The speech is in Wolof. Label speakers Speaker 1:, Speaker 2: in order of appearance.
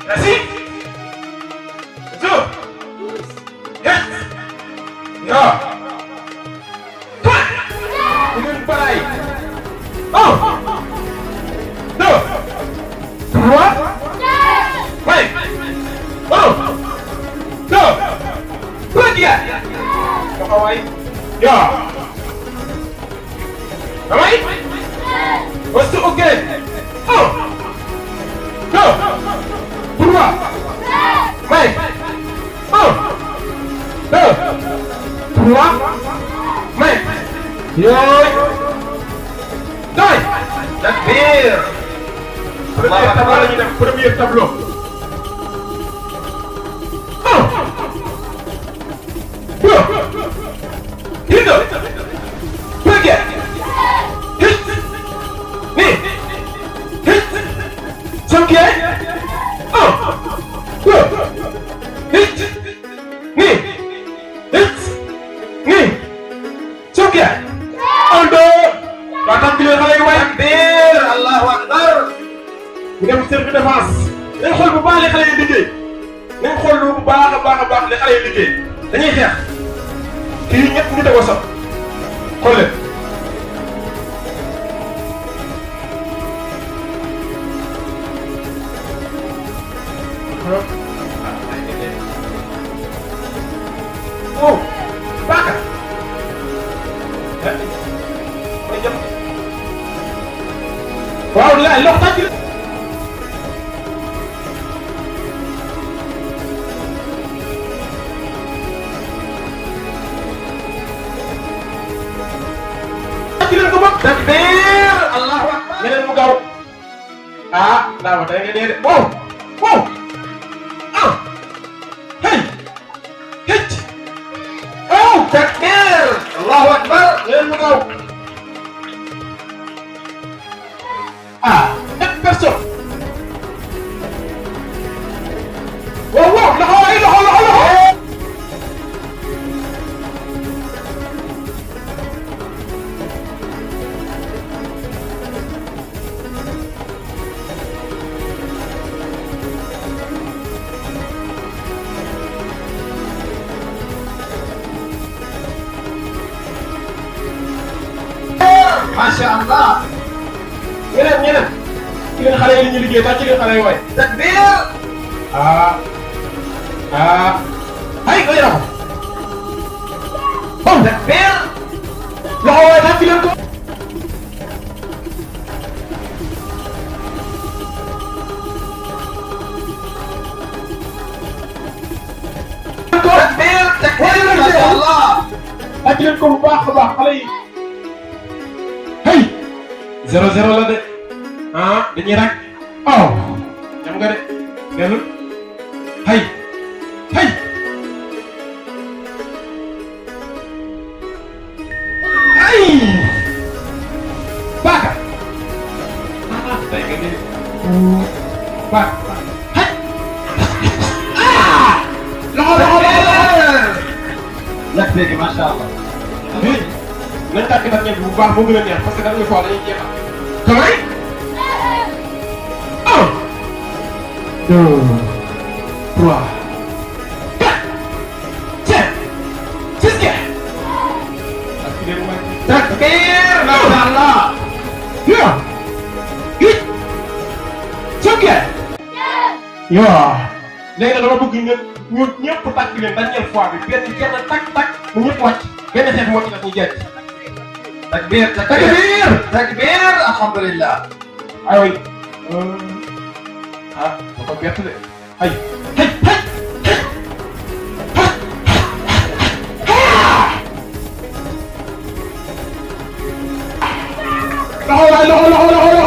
Speaker 1: Merci. Zo. Yes. Ya. Dengan baik. Oh. Deux. Trois. Baik. Oh. Deux. Tiga. Kawai. Ya. Kawai. Wastu okey. Oh. Deux. Trois. Baik. Oh. Deux. Trois. Baik. Yoi. Doi. Takbir. Premier tableau. Un. Deux. Tiga. Tiga. Hit. Ni. Hit. Sampai. Un. Deux. Hit. Ni. Hit. Ni. Sampai. Un, deux. Batang pilih kali yang baik. Takbir. Allahu Akbar. Kita mesti berdefense. Nañ xool bu baax li xale yi liggéey. nañ xool lu bu baax a baax li xale yi liggéey. dañuy xeex. kii ñett ñu tegoo sax. xool leen. oh baaka. waaw laaj loxo tàcc la. tàcc leen ko bopp. takbir. Allahu akbar. ñeneen mu gaaw. ah daa ma tey nga dee de. wow wow. ah. hey. hëcc. oh takbir. Allahu akbar. ñeneen mu gaaw. ah, 4 personnes. Wow, wow, loxo. Masya Allah. ñeneen ci leen xale yi li ñu liggéey tax ci leen xale yi waay. takbir. ay nga yaraxo. bon takbir. loxo waay tax ci leen ko. takbir. Masya Allah. tax ci leen ko bu baax a baax xale yi. hey. 0-0 la de. dañuy rek. oh. jam nga de. dellul. hay. hay. ay. baaka. day nga de. baaka. hay. loxo. yàq léegi macha allah. nañ tàkk nag ñebe bu baax moo gën a neex parce que dañuy foo dañuy jeexal. comment. 1 2 3 4 5 6 takbir. Masya Allah. 2 8 9 yo. léegi nag dama bëgg ngeen ñun ñëpp tàkk leen dernière fois bi kenn tak mu ñëpp wàcc benn xeex moo ci def ñu jël. takbir. takbir. alhamdulillah. aywa. ah dafa bett de. hay. loxo waay loxo.